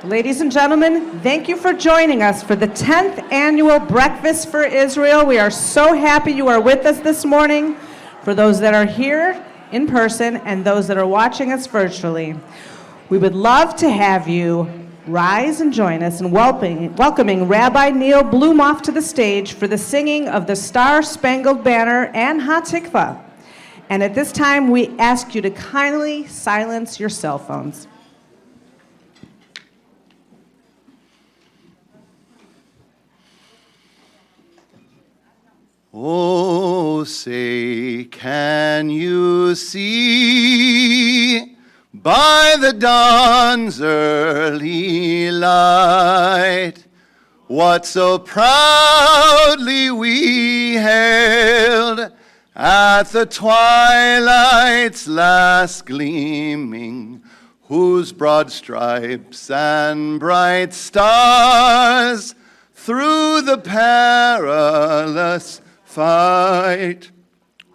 Ladies and gentlemen, thank you for joining us for the 10th annual Breakfast for Israel. We are so happy you are with us this morning, for those that are here in person and those that are watching us virtually. We would love to have you rise and join us in welcoming Rabbi Neil Blumoff to the stage for the singing of the Star-Spangled Banner and Hatikvah. And at this time, we ask you to kindly silence your cell phones. Oh, say, can you see by the dawn's early light what so proudly we hailed at the twilight's last gleaming, whose broad stripes and bright stars through the perilous fight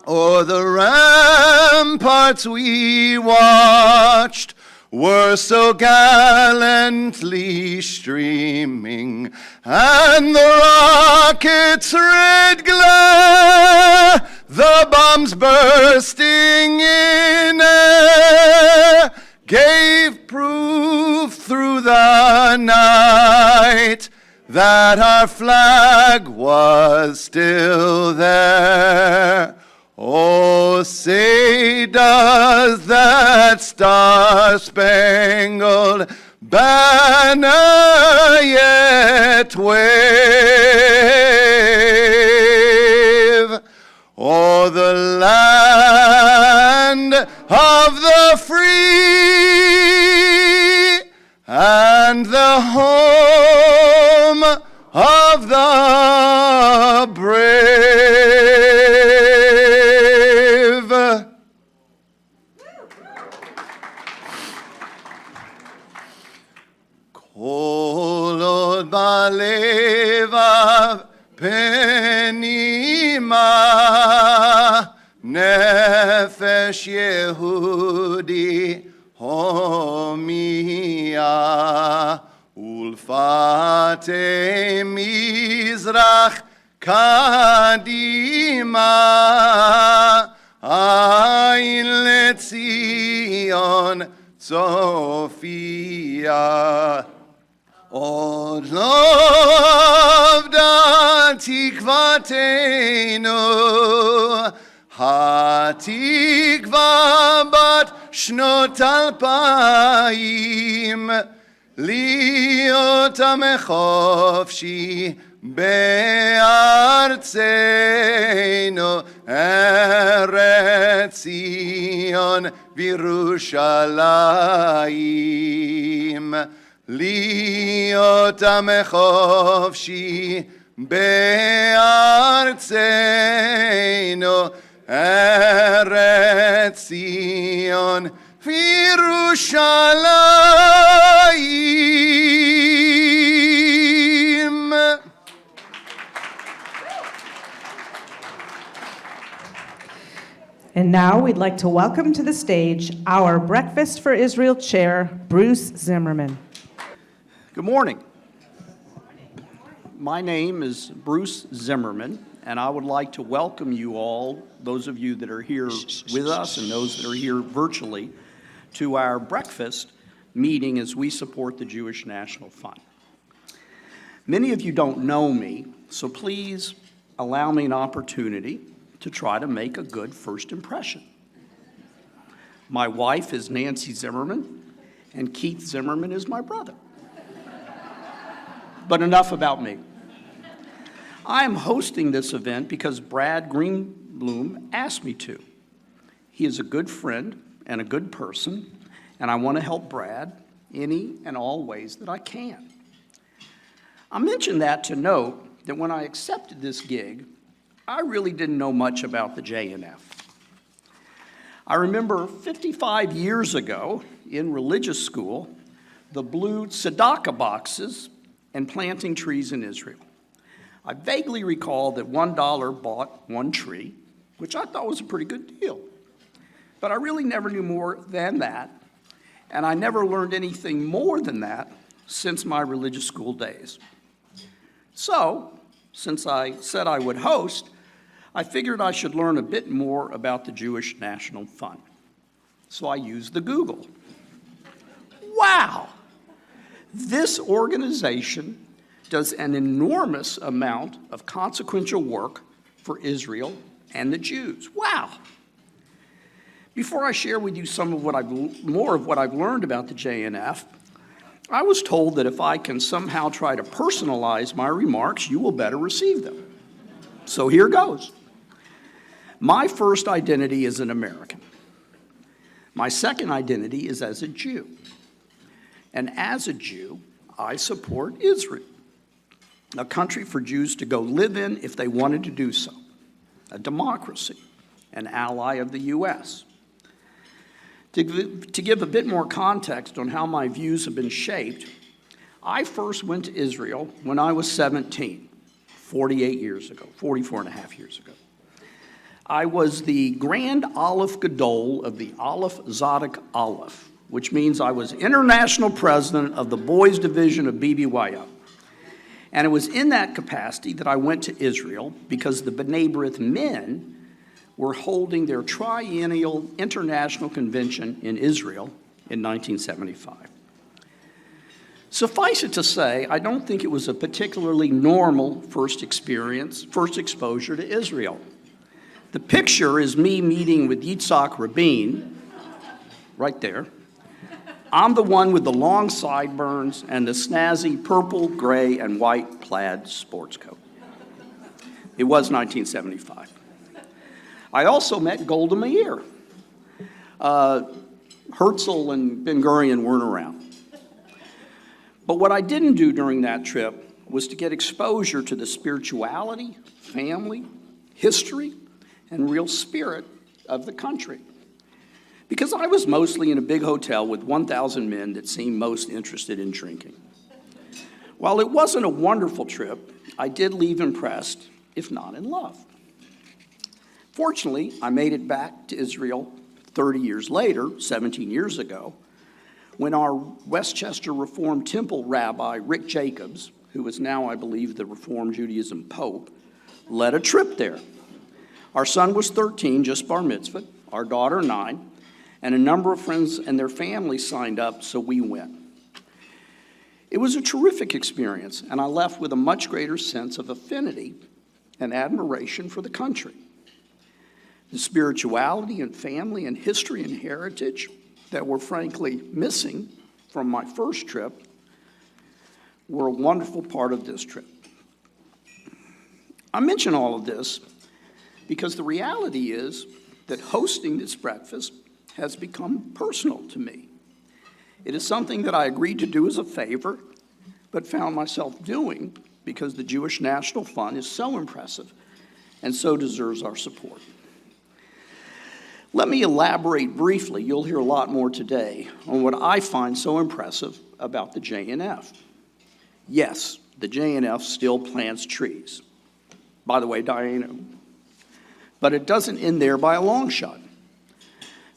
o'er the ramparts we watched were so gallantly streaming, and the rocket's red glare, the bombs bursting in air, gave proof through the night that our flag was still there. Oh, say, does that star-spangled banner yet wave o'er the land of the free and the home of the brave? Kol balevav penima nefesh Yehudi homia ulfate mizrach kadima ayin lezion Sophia. Od lovda tikvatenu, hatikva bat shnot alpayim, להיות המחופשי בארצנו, ארץ ציון וירושלים. להיות המחופשי בארצנו, ארץ ציון וירושלים. And now we'd like to welcome to the stage our Breakfast for Israel chair, Bruce Zimmerman. Good morning. My name is Bruce Zimmerman, and I would like to welcome you all, those of you that are here with us and those that are here virtually, to our breakfast meeting as we support the Jewish National Fund. Many of you don't know me, so please allow me an opportunity to try to make a good first impression. My wife is Nancy Zimmerman, and Keith Zimmerman is my brother. But enough about me. I am hosting this event because Brad Greenblum asked me to. He is a good friend and a good person, and I want to help Brad any and all ways that I can. I mention that to note that when I accepted this gig, I really didn't know much about the JNF. I remember 55 years ago in religious school, the blue tzedakah boxes and planting trees in Israel. I vaguely recall that $1 bought one tree, which I thought was a pretty good deal. But I really never knew more than that, and I never learned anything more than that since my religious school days. So, since I said I would host, I figured I should learn a bit more about the Jewish National Fund. So I used the Google. Wow! This organization does an enormous amount of consequential work for Israel and the Jews. Wow! Before I share with you some of more of what I've learned about the JNF, I was told that if I can somehow try to personalize my remarks, you will better receive them. So here goes. My first identity is an American. My second identity is as a Jew. And as a Jew, I support Israel, a country for Jews to go live in if they wanted to do so, a democracy, an ally of the U.S. To give a bit more context on how my views have been shaped, I first went to Israel when I was 17, 48 years ago, 44 and a half years ago. I was the Grand Aleph Gadol of the Aleph Zadok Aleph, which means I was international president of the boys division of BBYO. And it was in that capacity that I went to Israel because the B'nai B'rith men were holding their triennial international convention in Israel in 1975. Suffice it to say, I don't think it was a particularly normal first exposure to Israel. The picture is me meeting with Yitzhak Rabin, right there. I'm the one with the long sideburns and the snazzy purple, gray, and white plaid sports coat. It was 1975. I also met Golda Meir. Herzl and Ben-Gurion weren't around. But what I didn't do during that trip was to get exposure to the spirituality, family, history, and real spirit of the country. Because I was mostly in a big hotel with 1,000 men that seemed most interested in drinking. While it wasn't a wonderful trip, I did leave impressed, if not in love. Fortunately, I made it back to Israel 30 years later, 17 years ago, when our Westchester Reformed Temple rabbi, Rick Jacobs, who is now, I believe, the Reformed Judaism Pope, led a trip there. Our son was 13, just bar mitzvah, our daughter 9, and a number of friends and their families signed up, so we went. It was a terrific experience, and I left with a much greater sense of affinity and admiration for the country. The spirituality and family and history and heritage that were frankly missing from my first trip were a wonderful part of this trip. I mention all of this because the reality is that hosting this breakfast has become personal to me. It is something that I agreed to do as a favor, but found myself doing because the Jewish National Fund is so impressive and so deserves our support. Let me elaborate briefly, you'll hear a lot more today, on what I find so impressive about the JNF. Yes, the JNF still plants trees. By the way, Diana. But it doesn't end there by a long shot.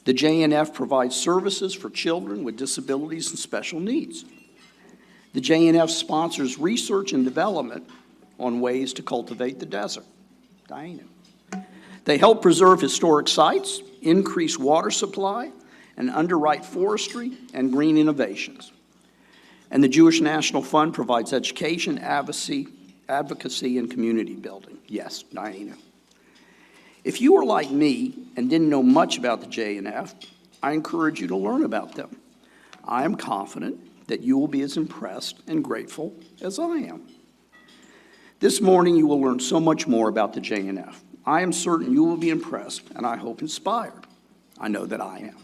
The JNF provides services for children with disabilities and special needs. The JNF sponsors research and development on ways to cultivate the desert. Diana. They help preserve historic sites, increase water supply, and underwrite forestry and green innovations. And the Jewish National Fund provides education, advocacy, and community building. Yes, Diana. If you are like me and didn't know much about the JNF, I encourage you to learn about them. I am confident that you will be as impressed and grateful as I am. This morning, you will learn so much more about the JNF. I am certain you will be impressed, and I hope inspired. I know that I am.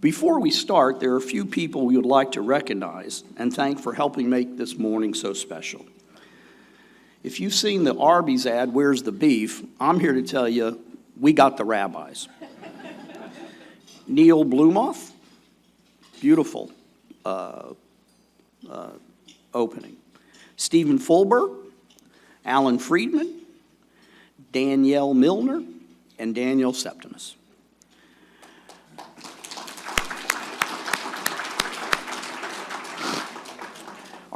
Before we start, there are a few people we would like to recognize and thank for helping make this morning so special. If you've seen the Arby's ad, "Where's the beef?" I'm here to tell you, we got the rabbis. Neil Blumoff, beautiful opening. Stephen Fulber, Alan Friedman, Danielle Milner, and Daniel Septimus.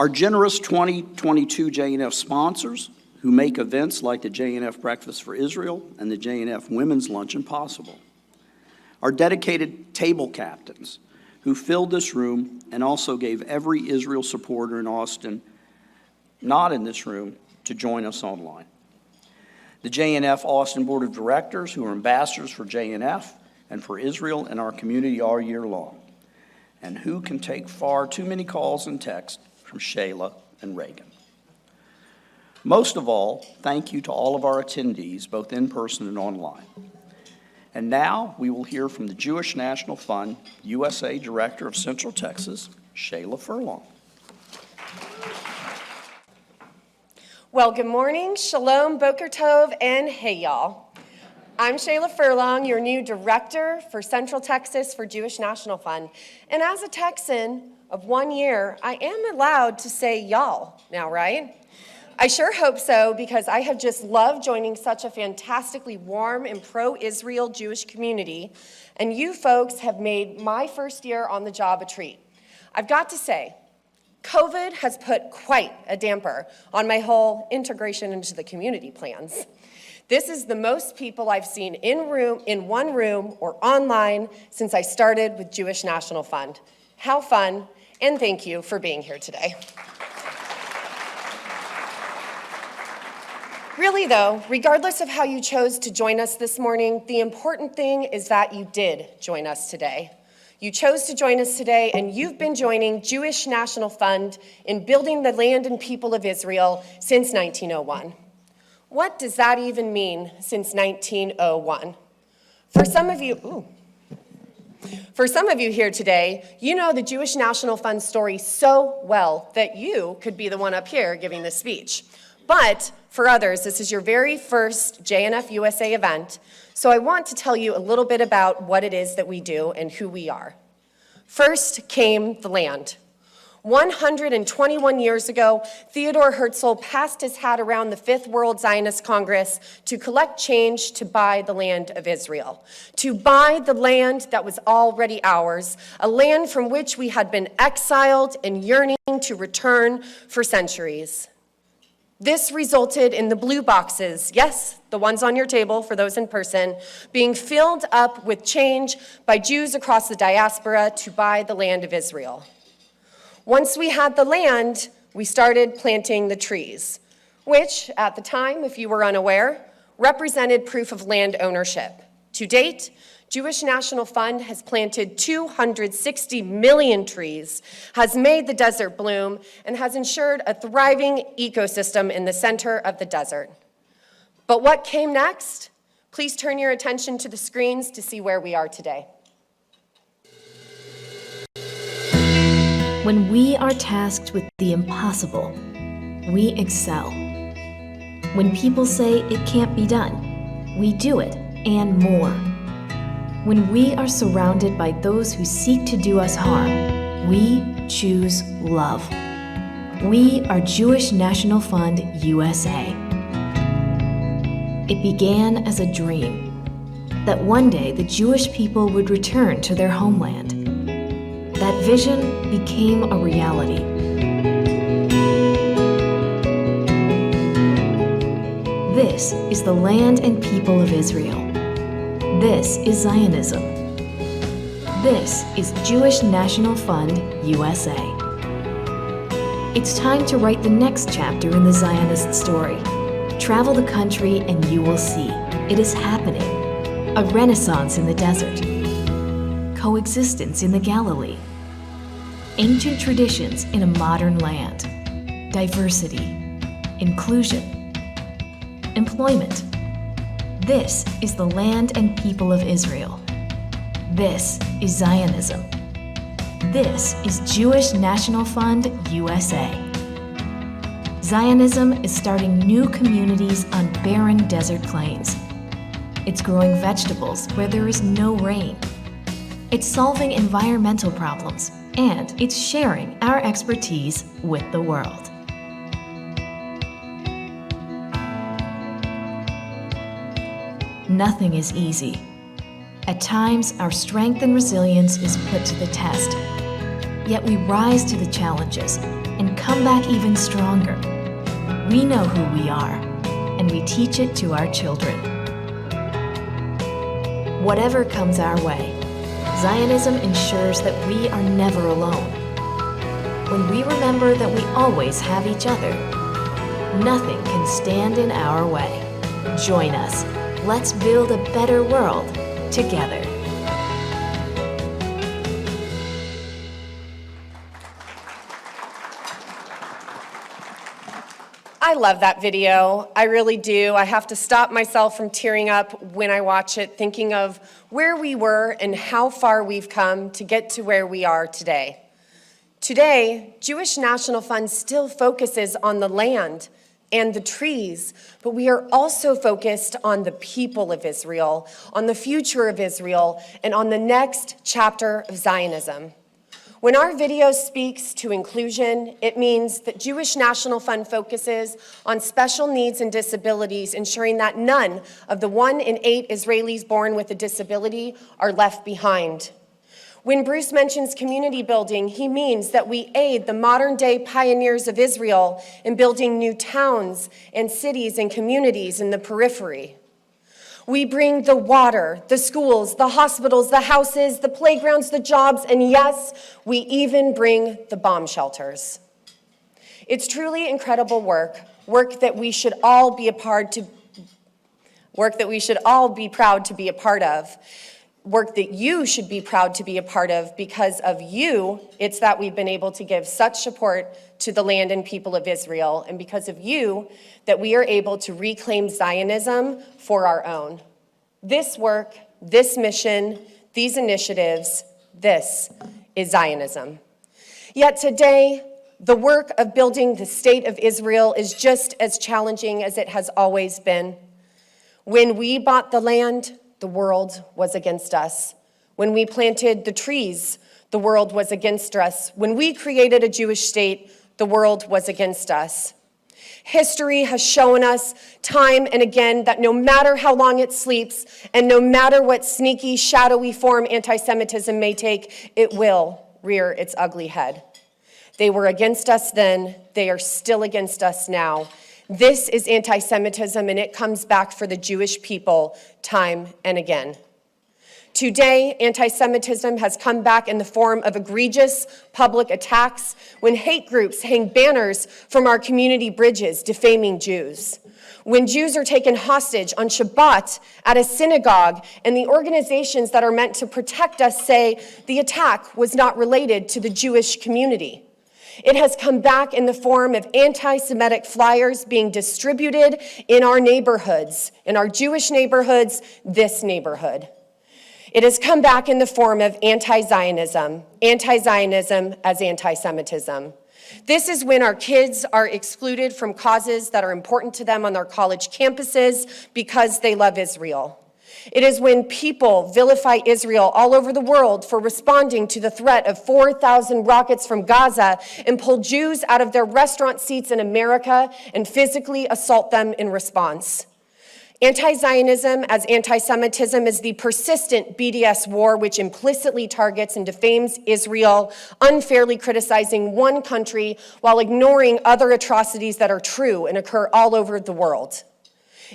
Our generous 2022 JNF sponsors who make events like the JNF Breakfast for Israel and the JNF Women's Luncheon possible. Our dedicated table captains who filled this room and also gave every Israel supporter in Austin, not in this room, to join us online. The JNF Austin Board of Directors who are ambassadors for JNF and for Israel and our community all year long, and who can take far too many calls and texts from Shayla and Reagan. Most of all, thank you to all of our attendees, both in person and online. And now we will hear from the Jewish National Fund, USA Director of Central Texas, Shayla Furman. Well, good morning, shalom, boker tov, and hey, y'all. I'm Shayla Furlong, your new director for Central Texas for Jewish National Fund. And as a Texan of 1 year, I am allowed to say y'all now, right? I sure hope so, because I have just loved joining such a fantastically warm and pro-Israel Jewish community, and you folks have made my first year on the job a treat. I've got to say, COVID has put quite a damper on my whole integration into the community plans. This is the most people I've seen in one room or online since I started with Jewish National Fund. How fun, and thank you for being here today. Really though, regardless of how you chose to join us this morning, the important thing is that you did join us today. You chose to join us today, and you've been joining Jewish National Fund in building the land and people of Israel since 1901. What does that even mean, since 1901? For some of you here today, you know the Jewish National Fund story so well that you could be the one up here giving this speech. But for others, this is your very first JNF-USA event, so I want to tell you a little bit about what it is that we do and who we are. First came the land. 121 years ago, Theodore Herzl passed his hat around the Fifth World Zionist Congress to collect change to buy the land of Israel, to buy the land that was already ours, a land from which we had been exiled and yearning to return for centuries. This resulted in the blue boxes, yes, the ones on your table for those in person, being filled up with change by Jews across the diaspora to buy the land of Israel. Once we had the land, we started planting the trees, which at the time, if you were unaware, represented proof of land ownership. To date, Jewish National Fund has planted 260 million trees, has made the desert bloom, and has ensured a thriving ecosystem in the center of the desert. But what came next? Please turn your attention to the screens to see where we are today. When we are tasked with the impossible, we excel. When people say it can't be done, we do it and more. When we are surrounded by those who seek to do us harm, we choose love. We are Jewish National Fund USA. It began as a dream, that one day the Jewish people would return to their homeland. That vision became a reality. This is the land and people of Israel. This is Zionism. This is Jewish National Fund USA. It's time to write the next chapter in the Zionist story. Travel the country and you will see. It is happening. A renaissance in the desert. Coexistence in the Galilee. Ancient traditions in a modern land. Diversity. Inclusion. Employment. This is the land and people of Israel. This is Zionism. This is Jewish National Fund USA. Zionism is starting new communities on barren desert plains. It's growing vegetables where there is no rain. It's solving environmental problems, and it's sharing our expertise with the world. Nothing is easy. At times, our strength and resilience is put to the test. Yet we rise to the challenges and come back even stronger. We know who we are, and we teach it to our children. Whatever comes our way, Zionism ensures that we are never alone. When we remember that we always have each other, nothing can stand in our way. Join us. Let's build a better world together. I love that video. I really do. I have to stop myself from tearing up when I watch it, thinking of where we were and how far we've come to get to where we are today. Today, Jewish National Fund still focuses on the land and the trees, but we are also focused on the people of Israel, on the future of Israel, and on the next chapter of Zionism. When our video speaks to inclusion, it means that Jewish National Fund focuses on special needs and disabilities, ensuring that none of the 1 in 8 Israelis born with a disability are left behind. When Bruce mentions community building, he means that we aid the modern-day pioneers of Israel in building new towns and cities and communities in the periphery. We bring the water, the schools, the hospitals, the houses, the playgrounds, the jobs, and yes, we even bring the bomb shelters. It's truly incredible work that we should all be proud to be a part of. Work that you should be proud to be a part of. Because of you, it's that we've been able to give such support to the land and people of Israel, and because of you, that we are able to reclaim Zionism for our own. This work, this mission, these initiatives, this is Zionism. Yet today, the work of building the state of Israel is just as challenging as it has always been. When we bought the land, the world was against us. When we planted the trees, the world was against us. When we created a Jewish state, the world was against us. History has shown us time and again that no matter how long it sleeps and no matter what sneaky, shadowy form anti-Semitism may take, it will rear its ugly head. They were against us then, they are still against us now. This is anti-Semitism, and it comes back for the Jewish people time and again. Today, anti-Semitism has come back in the form of egregious public attacks when hate groups hang banners from our community bridges defaming Jews. When Jews are taken hostage on Shabbat at a synagogue and the organizations that are meant to protect us say the attack was not related to the Jewish community. It has come back in the form of anti-Semitic flyers being distributed in our neighborhoods, in our Jewish neighborhoods, this neighborhood. It has come back in the form of anti-Zionism as anti-Semitism. This is when our kids are excluded from causes that are important to them on their college campuses because they love Israel. It is when people vilify Israel all over the world for responding to the threat of 4,000 rockets from Gaza and pull Jews out of their restaurant seats in America and physically assault them in response. Anti-Zionism as anti-Semitism is the persistent BDS war which implicitly targets and defames Israel, unfairly criticizing one country while ignoring other atrocities that are true and occur all over the world.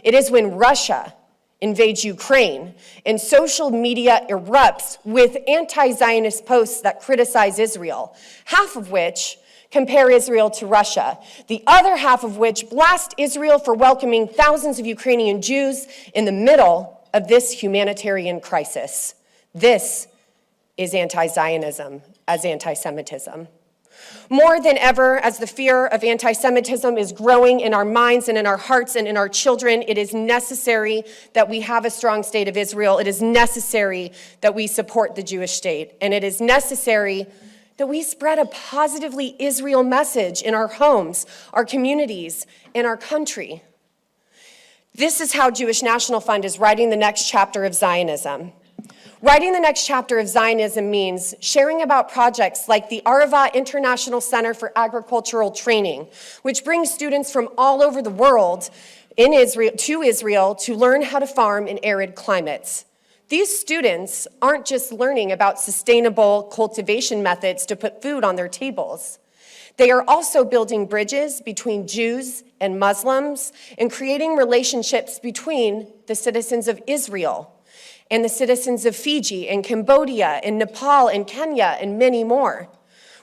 It is when Russia invades Ukraine and social media erupts with anti-Zionist posts that criticize Israel, half of which compare Israel to Russia, the other half of which blast Israel for welcoming thousands of Ukrainian Jews in the middle of this humanitarian crisis. This is anti-Zionism as anti-Semitism. More than ever, as the fear of anti-Semitism is growing in our minds and in our hearts and in our children, it is necessary that we have a strong state of Israel. It is necessary that we support the Jewish state. And it is necessary that we spread a positively Israel message in our homes, our communities, and our country. This is how Jewish National Fund is writing the next chapter of Zionism. Writing the next chapter of Zionism means sharing about projects like the Arava International Center for Agricultural Training, which brings students from all over the world in Israel to learn how to farm in arid climates. These students aren't just learning about sustainable cultivation methods to put food on their tables. They are also building bridges between Jews and Muslims and creating relationships between the citizens of Israel and the citizens of Fiji and Cambodia and Nepal and Kenya and many more.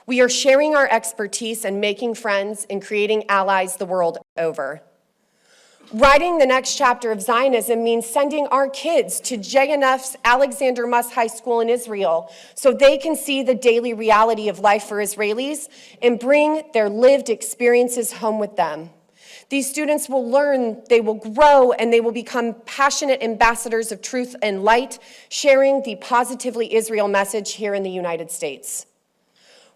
We are sharing our expertise and making friends and creating allies the world over. Writing the next chapter of Zionism means sending our kids to JNF's Alexander Muss High School in Israel so they can see the daily reality of life for Israelis and bring their lived experiences home with them. These students will learn, they will grow, and they will become passionate ambassadors of truth and light, sharing the Positively Israel message here in the United States.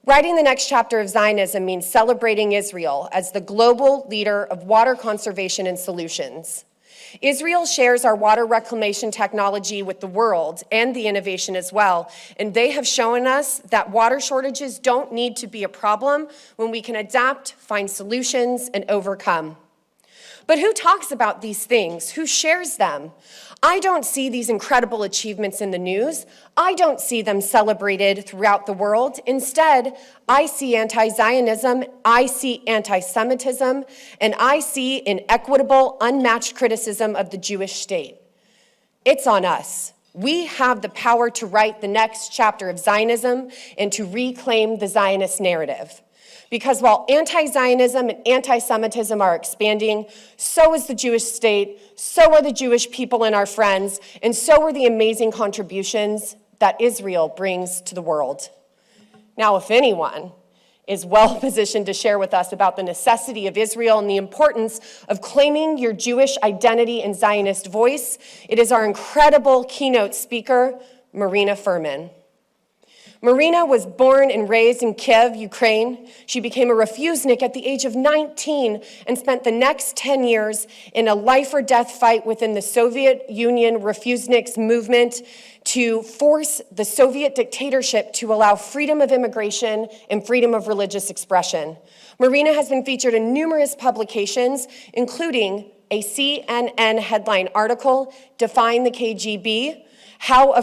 Writing the next chapter of Zionism means celebrating Israel as the global leader of water conservation and solutions. Israel shares our water reclamation technology with the world and the innovation as well, and they have shown us that water shortages don't need to be a problem when we can adapt, find solutions, and overcome. But who talks about these things? Who shares them? I don't see these incredible achievements in the news. I don't see them celebrated throughout the world. Instead, I see anti-Zionism, I see anti-Semitism, and I see inequitable, unmatched criticism of the Jewish state. It's on us. We have the power to write the next chapter of Zionism and to reclaim the Zionist narrative. Because while anti-Zionism and anti-Semitism are expanding, so is the Jewish state, so are the Jewish people and our friends, and so are the amazing contributions that Israel brings to the world. Now, if anyone is well positioned to share with us about the necessity of Israel and the importance of claiming your Jewish identity and Zionist voice, it is our incredible keynote speaker, Marina Furman. Marina was born and raised in Kiev, Ukraine. She became a refusenik at the age of 19 and spent the next 10 years in a life or death fight within the Soviet Union refuseniks movement to force the Soviet dictatorship to allow freedom of immigration and freedom of religious expression. Marina has been featured in numerous publications, including a CNN headline article, Defying the KGB, How a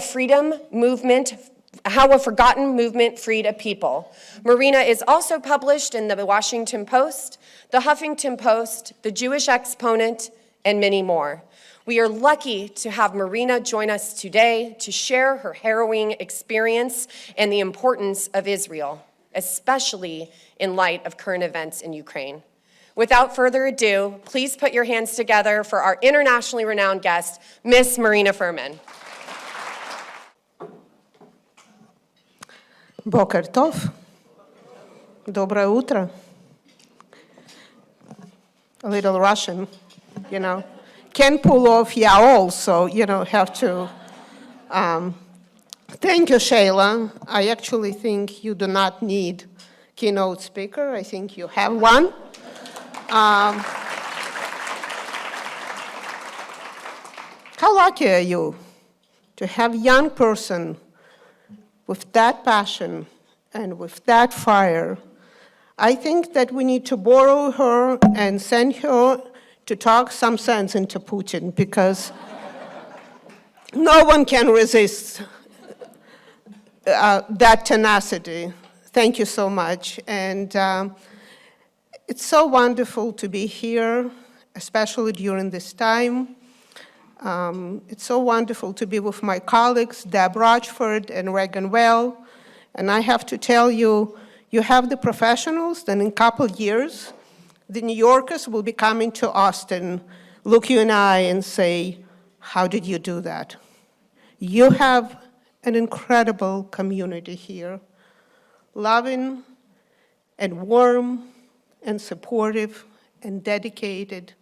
Forgotten Movement Freed a People. Marina is also published in the Washington Post, the Huffington Post, the Jewish Exponent, and many more. We are lucky to have Marina join us today to share her harrowing experience and the importance of Israel, especially in light of current events in Ukraine. Without further ado, please put your hands together for our internationally renowned guest, Miss Marina Furman. Boker Tov. Доброе утро. A little Russian, you know. Can't pull off yaol, so, have to. Thank you, Shayla. I actually think you do not need keynote speaker. I think you have one. How lucky are you to have a young person with that passion and with that fire? I think that we need to borrow her and send her to talk some sense into Putin, because no one can resist that tenacity. Thank you so much. And it's so wonderful to be here, especially during this time. It's so wonderful to be with my colleagues, Deb Rochford and Reagan Well. And I have to tell you, you have the professionals, then in a couple of years, the New Yorkers will be coming to Austin, look you in the eye and say, how did you do that? You have an incredible community here, loving and warm and supportive and dedicated.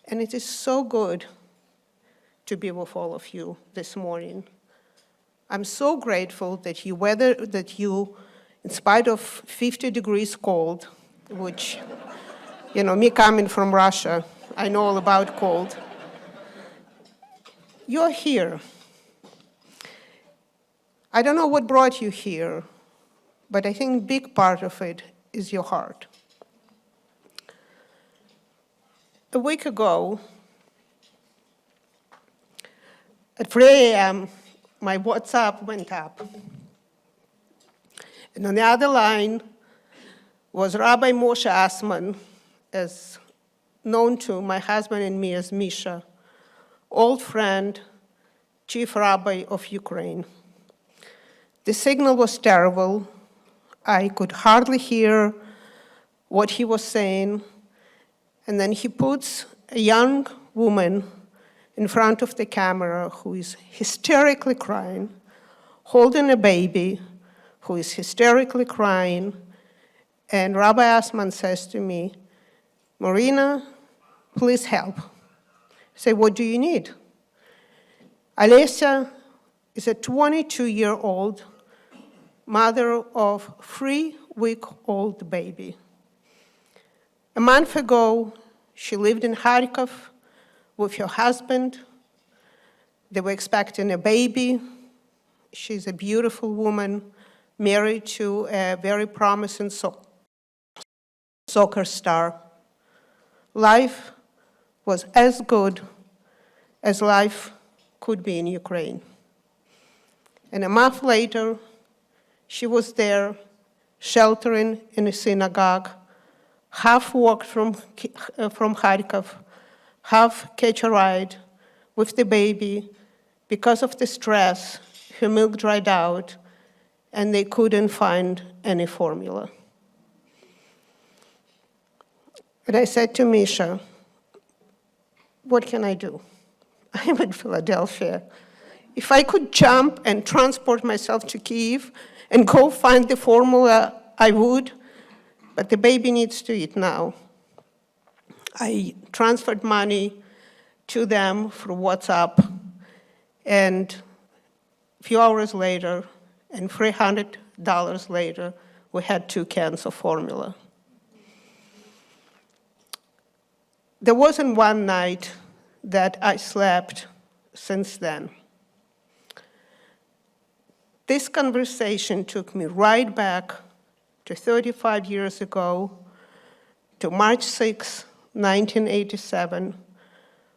And it is so good to be with all of you this morning. I'm so grateful that you, in spite of 50 degrees cold, which, me coming from Russia, I know all about cold, you're here. I don't know what brought you here, but I think a big part of it is your heart. A week ago, at 3 a.m., my WhatsApp went up. And on the other line was Rabbi Moshe Assman, as known to my husband and me as Misha, old friend, chief rabbi of Ukraine. The signal was terrible. I could hardly hear what he was saying. And then he puts a young woman in front of the camera who is hysterically crying, holding a baby who is hysterically crying. And Rabbi Assman says to me, "Marina, please help." I say, "What do you need?" Alessia is a 22-year-old mother of a 3-week-old baby. A month ago, she lived in Kharkov with her husband. They were expecting a baby. She's a beautiful woman, married to a very promising soccer star. Life was as good as life could be in Ukraine. And a month later, she was there, sheltering in a synagogue, half walked from Kharkov, half catch a ride with the baby. Because of the stress, her milk dried out, and they couldn't find any formula. And I said to Misha, "What can I do? I'm in Philadelphia. If I could jump and transport myself to Kyiv and go find the formula, I would, but the baby needs to eat now." I transferred money to them through WhatsApp, and a few hours later, and $300 later, we had 2 cans of formula. There wasn't one night that I slept since then. This conversation took me right back to 35 years ago, to March 6, 1987,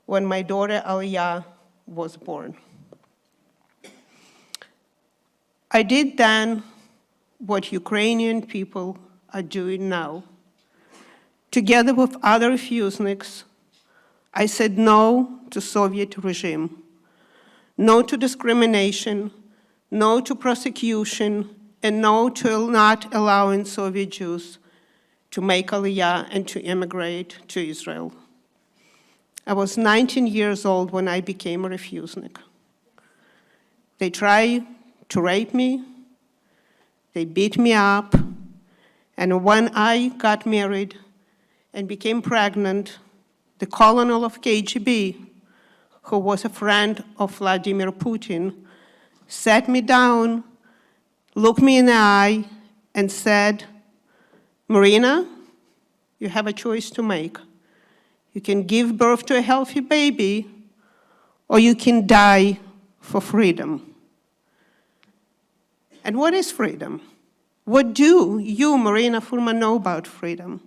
when my daughter Aliyah was born. I did then what Ukrainian people are doing now. Together with other refuseniks, I said no to Soviet regime, no to discrimination, no to prosecution, and no to not allowing Soviet Jews to make Aliyah and to immigrate to Israel. I was 19 years old when I became a refusenik. They tried to rape me, they beat me up, and when I got married and became pregnant, the colonel of KGB, who was a friend of Vladimir Putin, sat me down, looked me in the eye, and said, "Marina, you have a choice to make. You can give birth to a healthy baby, or you can die for freedom." And what is freedom? What do you, Marina Furman, know about freedom?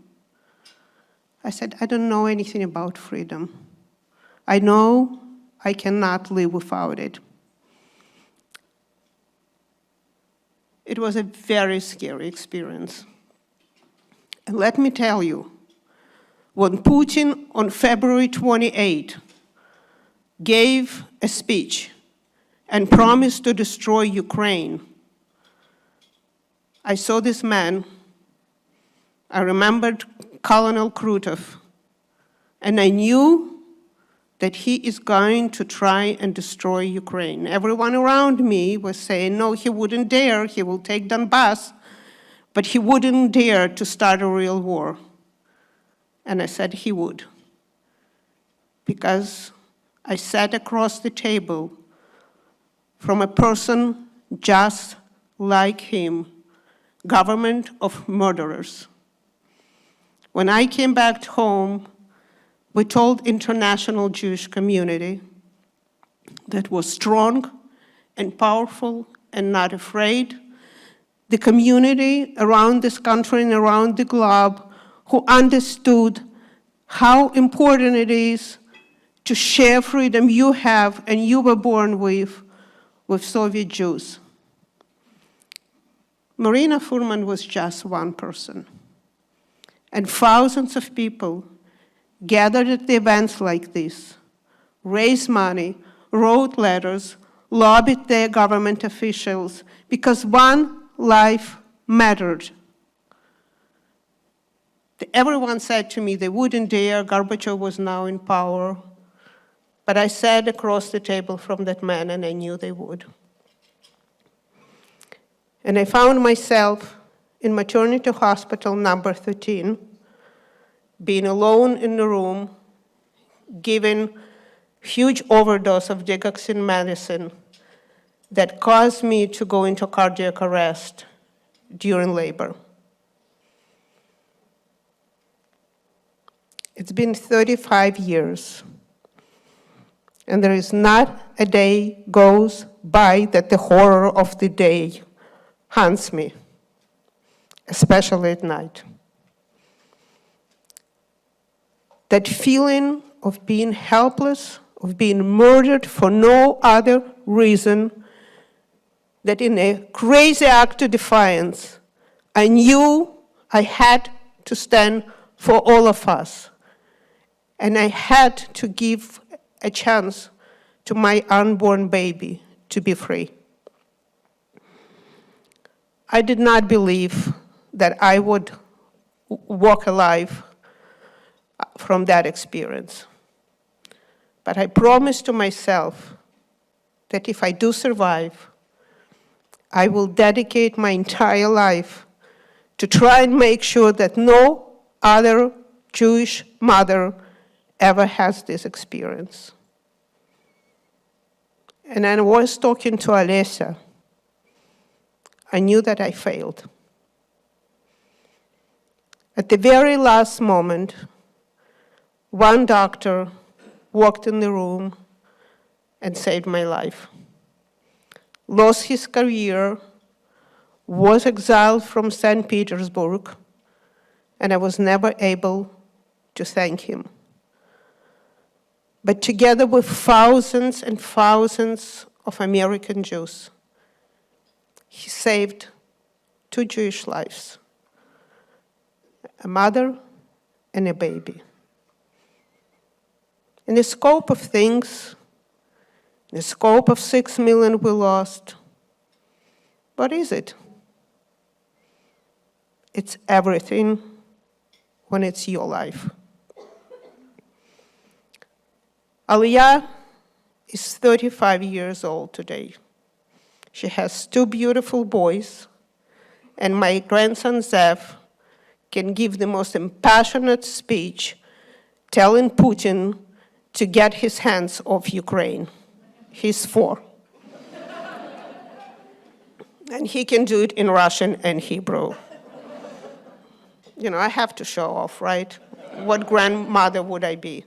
I said, "I don't know anything about freedom. I know I cannot live without it." It was a very scary experience. And let me tell you, when Putin on February 28 gave a speech and promised to destroy Ukraine, I saw this man, I remembered Colonel Krutov, and I knew that he is going to try and destroy Ukraine. Everyone around me was saying, no, he wouldn't dare, he will take Donbass, but he wouldn't dare to start a real war. And I said he would, because I sat across the table from a person just like him, government of murderers. When I came back home, we told international Jewish community that was strong and powerful and not afraid, the community around this country and around the globe who understood how important it is to share freedom you have and you were born with Soviet Jews. Marina Furman was just one person. and thousands of people gathered at the events like this, raised money, wrote letters, lobbied their government officials, because one life mattered. Everyone said to me they wouldn't dare, Gorbachev was now in power. But I sat across the table from that man and I knew they would. And I found myself in maternity hospital number 13, being alone in the room, given huge overdose of digoxin medicine that caused me to go into cardiac arrest during labor. It's been 35 years, and there is not a day goes by that the horror of the day haunts me, especially at night. That feeling of being helpless, of being murdered for no other reason, that in a crazy act of defiance, I knew I had to stand for all of us. And I had to give a chance to my unborn baby to be free. I did not believe that I would walk alive from that experience. But I promised to myself that if I do survive, I will dedicate my entire life to try and make sure that no other Jewish mother ever has this experience. And I was talking to Alessia. I knew that I failed. At the very last moment, one doctor walked in the room and saved my life. Lost his career, was exiled from St. Petersburg, and I was never able to thank him. But together with thousands and thousands of American Jews, he saved 2 Jewish lives, a mother and a baby. In the scope of things, in the scope of 6 million we lost, what is it? It's everything when it's your life. Aliyah is 35 years old today. She has 2 beautiful boys, and my grandson Zev can give the most impassioned speech telling Putin to get his hands off Ukraine. He's 4. And he can do it in Russian and Hebrew. You know, I have to show off, right? What grandmother would I be?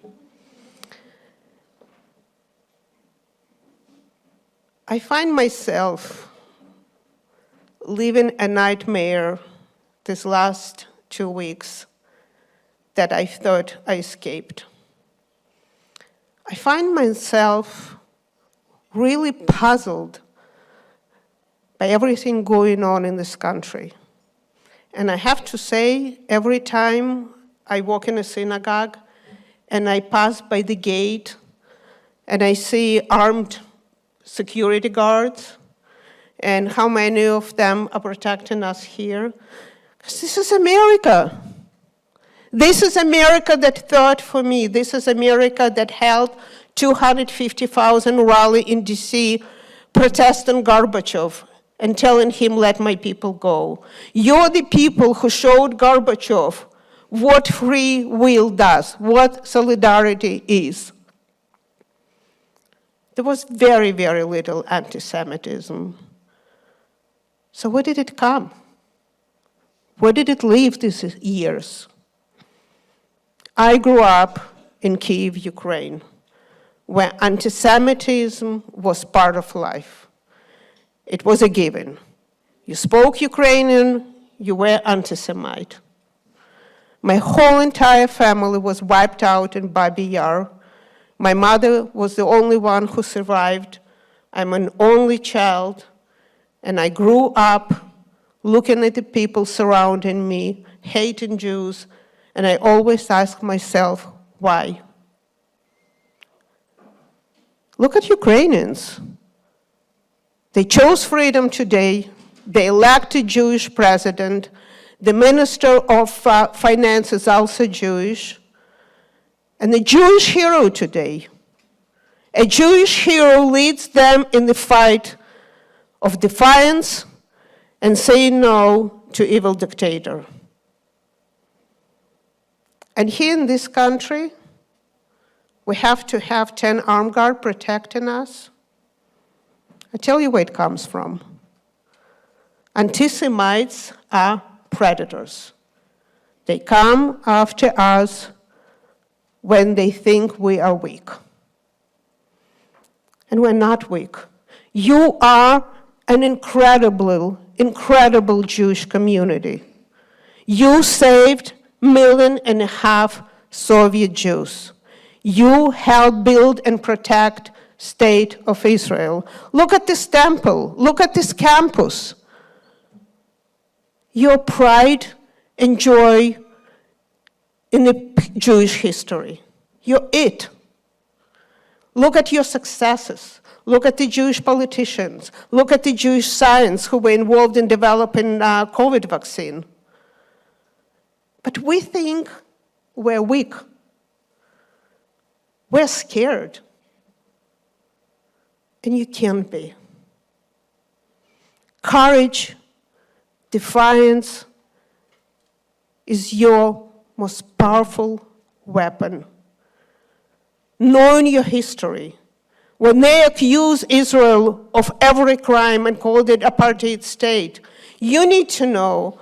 I find myself living a nightmare these last 2 weeks that I thought I escaped. I find myself really puzzled by everything going on in this country. And I have to say, every time I walk in a synagogue and I pass by the gate and I see armed security guards, and how many of them are protecting us here. Because this is America. This is America that fought for me. This is America that held 250,000 rally in DC protesting Gorbachev and telling him, let my people go. You're the people who showed Gorbachev what free will does, what solidarity is. There was very, very little anti-Semitism. So where did it come? Where did it live these years? I grew up in Kyiv, Ukraine, where anti-Semitism was part of life. It was a given. You spoke Ukrainian, you were anti-Semite. My whole entire family was wiped out in Babi Yar. My mother was the only one who survived. I'm an only child, and I grew up looking at the people surrounding me, hating Jews, And I always ask myself, why? Look at Ukrainians. They chose freedom today. They elected a Jewish president. The Minister of Finance is also Jewish. And a Jewish hero today. A Jewish hero leads them in the fight of defiance and saying no to evil dictator. And here in this country, we have to have 10 armed guards protecting us. I tell you where it comes from. Anti-Semites are predators. They come after us when they think we are weak. And we're not weak. You are an incredible Jewish community. You saved 1.5 million Soviet Jews. You helped build and protect State of Israel. Look at this temple. Look at this campus. Your pride and joy in the Jewish history. You're it. Look at your successes. Look at the Jewish politicians. Look at the Jewish science who were involved in developing COVID vaccine. But we think we're weak. We're scared. And you can't be. Courage, defiance is your most powerful weapon. Knowing your history, when they accuse Israel of every crime and called it apartheid state, you need to know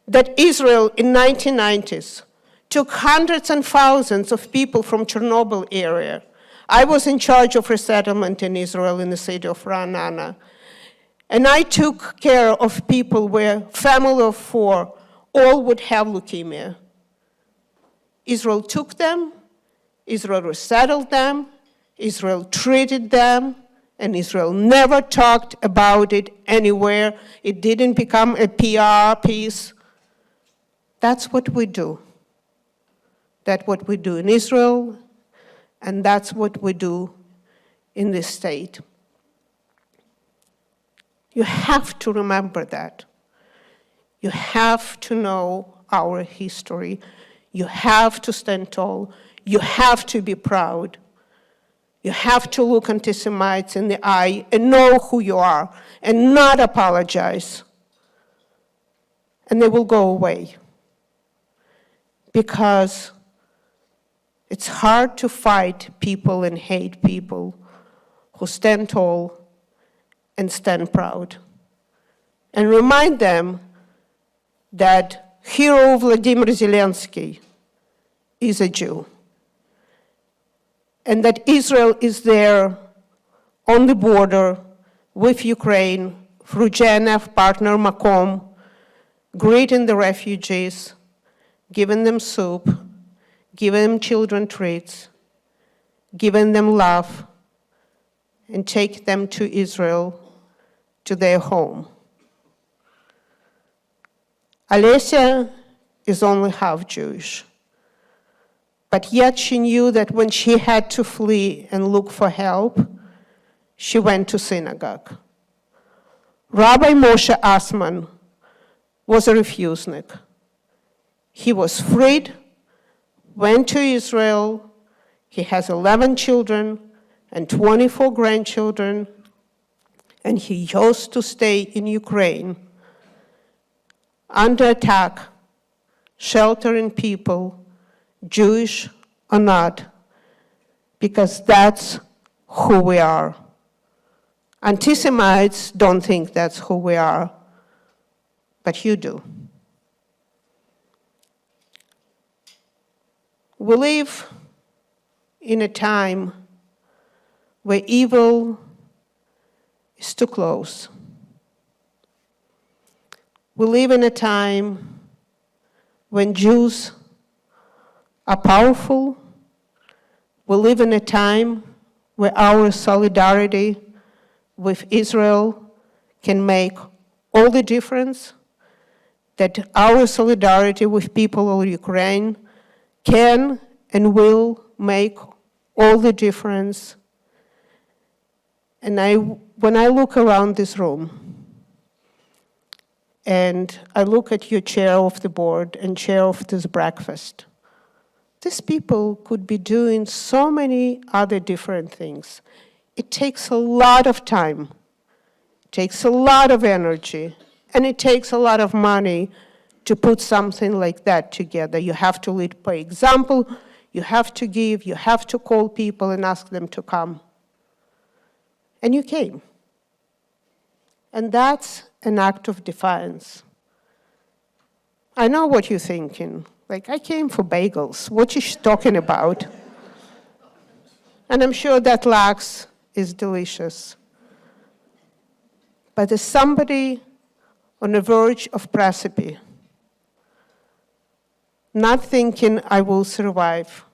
that Israel in 1990s took hundreds and thousands of people from Chernobyl area. I was in charge of resettlement in Israel in the city of Ra'anana. And I took care of people where family of 4 all would have leukemia. Israel took them, Israel resettled them, Israel treated them, and Israel never talked about it anywhere. It didn't become a PR piece. That's what we do. That's what we do in Israel, and that's what we do in this state. You have to remember that. You have to know our history. You have to stand tall. You have to be proud. You have to look anti-Semites in the eye and know who you are and not apologize. And they will go away. Because it's hard to fight people and hate people who stand tall and stand proud. And remind them that hero Vladimir Zelensky is a Jew. And that Israel is there on the border with Ukraine through JNF partner Makom, greeting the refugees, giving them soup, giving them children treats, giving them love, and take them to Israel, to their home. Alessia is only half Jewish. But yet she knew that when she had to flee and look for help, she went to synagogue. Rabbi Moshe Assman was a refusenik. He was freed, went to Israel. He has 11 children and 24 grandchildren, and he chose to stay in Ukraine under attack, sheltering people, Jewish or not, because that's who we are. Anti-Semites don't think that's who we are, but you do. We live in a time where evil is too close. We live in a time when Jews are powerful. We live in a time where our solidarity with Israel can make all the difference, that our solidarity with people of Ukraine can and will make all the difference. And when I look around this room, and I look at your chair of the board and chair of this breakfast, these people could be doing so many other different things. It takes a lot of time, it takes a lot of energy, and it takes a lot of money to put something like that together. You have to lead by example, you have to give, you have to call people and ask them to come. And you came. And that's an act of defiance. I know what you're thinking. Like, I came for bagels. What is she talking about? And I'm sure that lax is delicious. But as somebody on the verge of precipice, not thinking I will survive,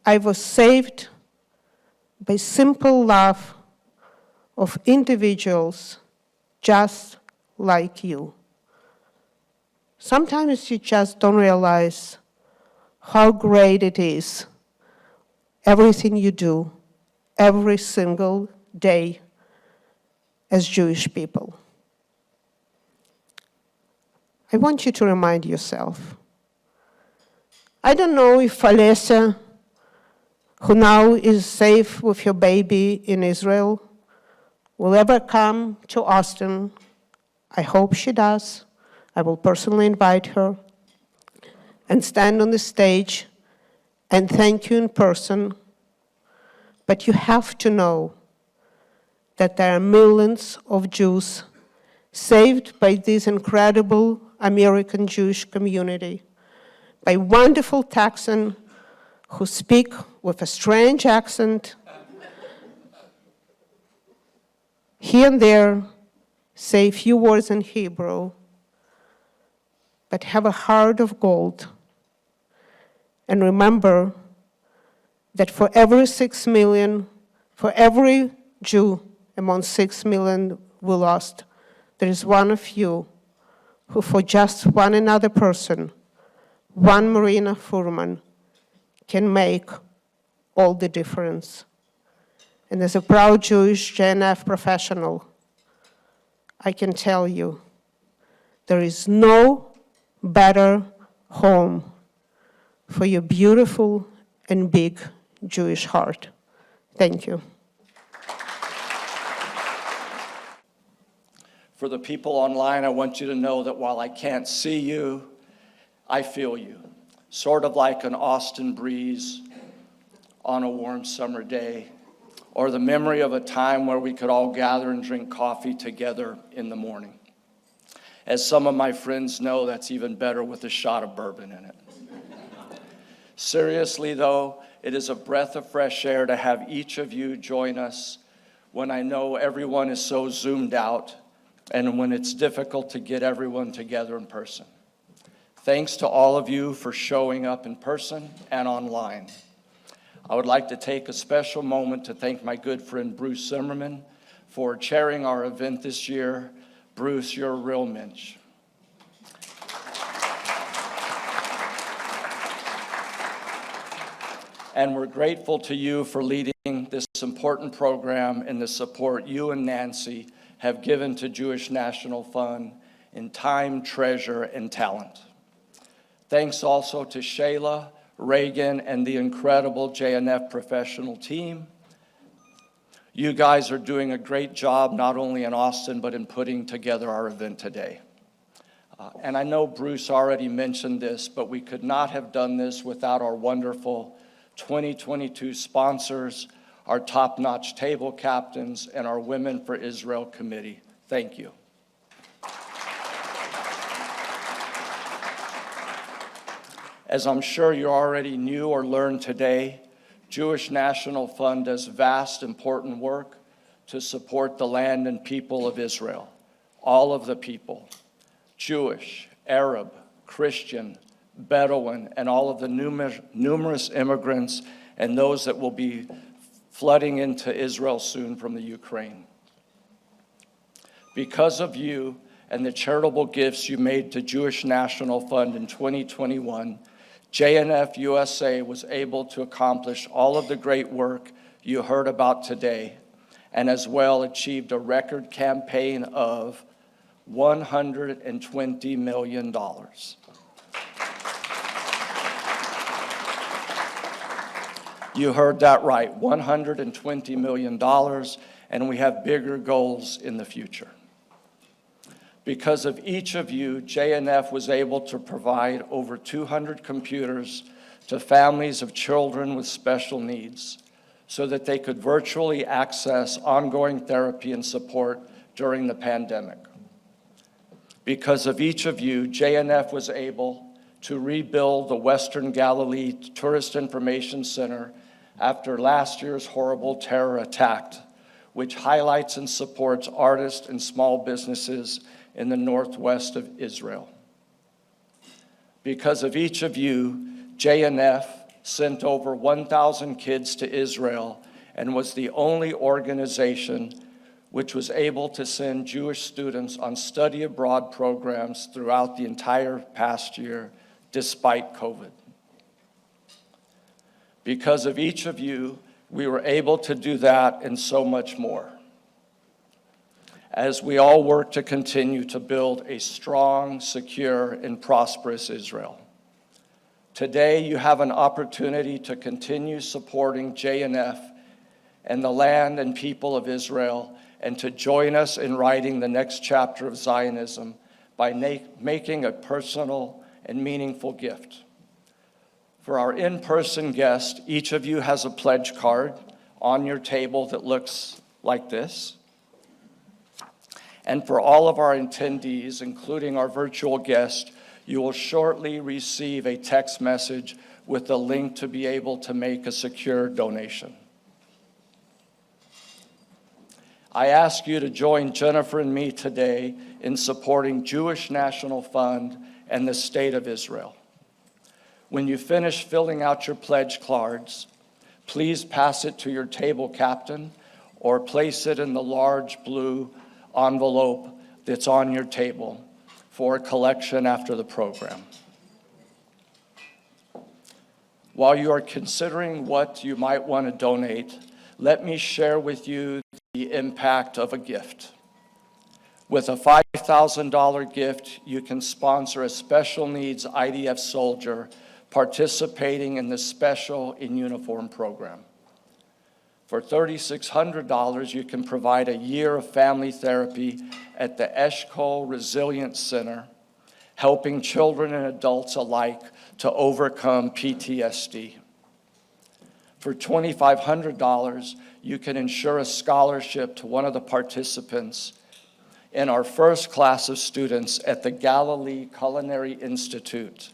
I was saved by simple love of individuals just like you. Sometimes you just don't realize how great it is, everything you do every single day as Jewish people. I want you to remind yourself. I don't know if Alessia, who now is safe with her baby in Israel, will ever come to Austin. I hope she does. I will personally invite her and stand on the stage and thank you in person. But you have to know that there are millions of Jews saved by this incredible American Jewish community, by wonderful Texans who speak with a strange accent, here and there say a few words in Hebrew, but have a heart of gold. And remember that for every 6 million, for every Jew among 6 million we lost, there is one of you who for just one another person, one Marina Furman, can make all the difference. And as a proud Jewish JNF professional, I can tell you, there is no better home for your beautiful and big Jewish heart. Thank you. For the people online, I want you to know that while I can't see you, I feel you. Sort of like an Austin breeze on a warm summer day, or the memory of a time where we could all gather and drink coffee together in the morning. As some of my friends know, that's even better with a shot of bourbon in it. Seriously, though, it is a breath of fresh air to have each of you join us when I know everyone is so zoomed out and when it's difficult to get everyone together in person. Thanks to all of you for showing up in person and online. I would like to take a special moment to thank my good friend Bruce Zimmerman for chairing our event this year. Bruce, you're a real mensch. And we're grateful to you for leading this important program and the support you and Nancy have given to Jewish National Fund in time, treasure, and talent. Thanks also to Shayla, Reagan, and the incredible JNF professional team. You guys are doing a great job, not only in Austin, but in putting together our event today. And I know Bruce already mentioned this, but we could not have done this without our wonderful 2022 sponsors, our top-notch table captains, and our Women for Israel committee. Thank you. As I'm sure you already knew or learned today, Jewish National Fund does vast, important work to support the land and people of Israel, all of the people, Jewish, Arab, Christian, Bedouin, and all of the numerous immigrants and those that will be flooding into Israel soon from the Ukraine. Because of you and the charitable gifts you made to Jewish National Fund in 2021, JNF-USA was able to accomplish all of the great work you heard about today, and as well achieved a record campaign of $120 million. You heard that right, $120 million, and we have bigger goals in the future. Because of each of you, JNF was able to provide over 200 computers to families of children with special needs so that they could virtually access ongoing therapy and support during the pandemic. Because of each of you, JNF was able to rebuild the Western Galilee Tourist Information Center after last year's horrible terror attack, which highlights and supports artists and small businesses in the northwest of Israel. Because of each of you, JNF sent over 1,000 kids to Israel and was the only organization which was able to send Jewish students on study abroad programs throughout the entire past year, despite COVID. Because of each of you, we were able to do that and so much more, as we all work to continue to build a strong, secure, and prosperous Israel. Today, you have an opportunity to continue supporting JNF and the land and people of Israel, and to join us in writing the next chapter of Zionism by making a personal and meaningful gift. For our in-person guests, each of you has a pledge card on your table that looks like this. And for all of our attendees, including our virtual guests, you will shortly receive a text message with a link to be able to make a secure donation. I ask you to join Jennifer and me today in supporting Jewish National Fund and the State of Israel. When you finish filling out your pledge cards, please pass it to your table captain or place it in the large blue envelope that's on your table for collection after the program. While you are considering what you might want to donate, let me share with you the impact of a gift. With a $5,000 gift, you can sponsor a special needs IDF soldier participating in the Special in Uniform program. For $3,600, you can provide a year of family therapy at the Eshkol Resilience Center, helping children and adults alike to overcome PTSD. For $2,500, you can ensure a scholarship to one of the participants in our first class of students at the Galilee Culinary Institute,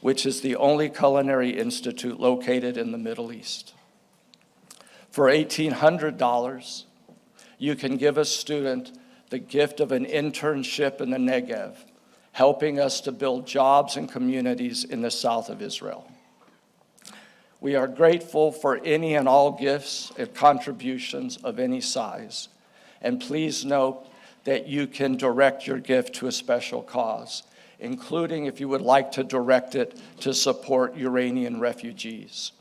which is the only culinary institute located in the Middle East. For $1,800, you can give a student the gift of an internship in the Negev, helping us to build jobs and communities in the south of Israel. We are grateful for any and all gifts and contributions of any size. And please note that you can direct your gift to a special cause, including if you would like to direct it to support Iranian refugees.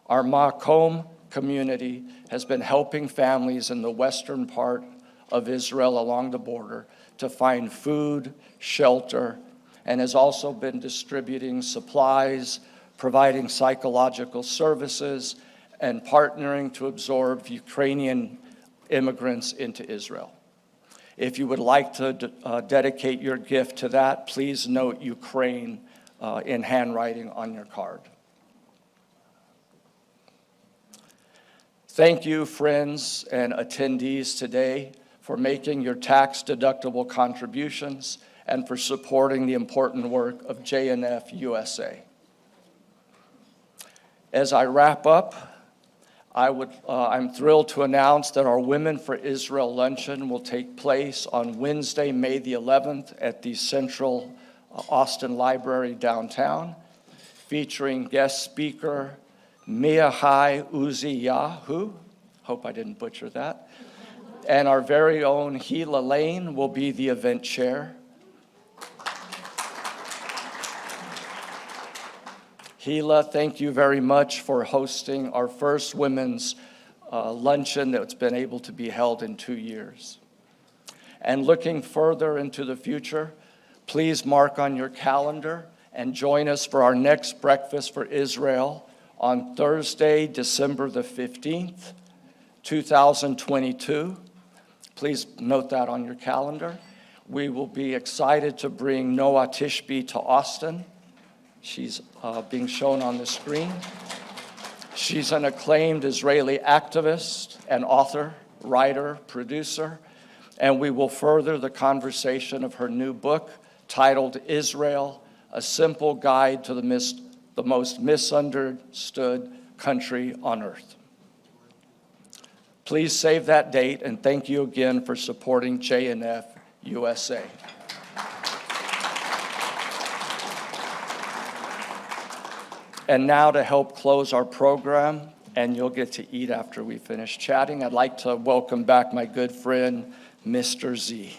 Our Makom community has been helping families in the western part of Israel along the border to find food, shelter, and has also been distributing supplies, providing psychological services, and partnering to absorb Ukrainian immigrants into Israel. If you would like to dedicate your gift to that, please note Ukraine in handwriting on your card. Thank you, friends and attendees today, for making your tax-deductible contributions and for supporting the important work of JNF-USA. As I wrap up, I'm thrilled to announce that our Women for Israel luncheon will take place on Wednesday, May the 11th at the Central Austin Library downtown, featuring guest speaker Mihai Uziyahu, hope I didn't butcher that, and our very own Gila Lane will be the event chair. Gila, thank you very much for hosting our first women's luncheon that's been able to be held in 2 years. And looking further into the future, please mark on your calendar and join us for our next Breakfast for Israel on Thursday, December the 15th, 2022. Please note that on your calendar. We will be excited to bring Noah Tishby to Austin. She's being shown on the screen. She's an acclaimed Israeli activist and author, writer, producer, and we will further the conversation of her new book titled Israel, A Simple Guide to the Most Misunderstood Country on Earth. Please save that date, and thank you again for supporting JNF-USA. And now to help close our program, and you'll get to eat after we finish chatting, I'd like to welcome back my good friend, Mr. Z.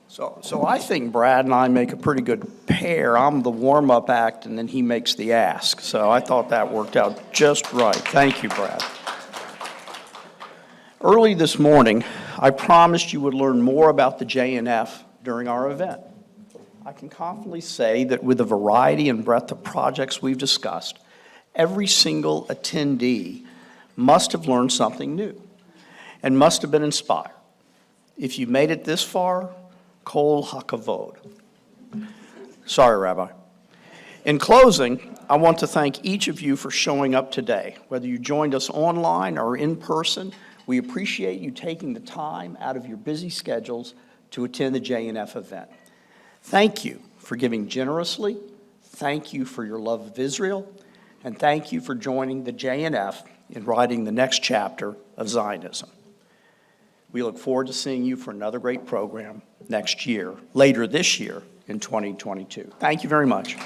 So I think Brad and I make a pretty good pair. I'm the warm-up act, and then he makes the ask. So I thought that worked out just right. Thank you, Brad. Early this morning, I promised you would learn more about the JNF during our event. I can confidently say that with the variety and breadth of projects we've discussed, every single attendee must have learned something new and must have been inspired. If you made it this far, kol hakavod. Sorry, Rabbi. In closing, I want to thank each of you for showing up today. Whether you joined us online or in person, we appreciate you taking the time out of your busy schedules to attend the JNF event. Thank you for giving generously, thank you for your love of Israel, and thank you for joining the JNF in writing the next chapter of Zionism. We look forward to seeing you for another great program next year, later this year in 2022. Thank you very much.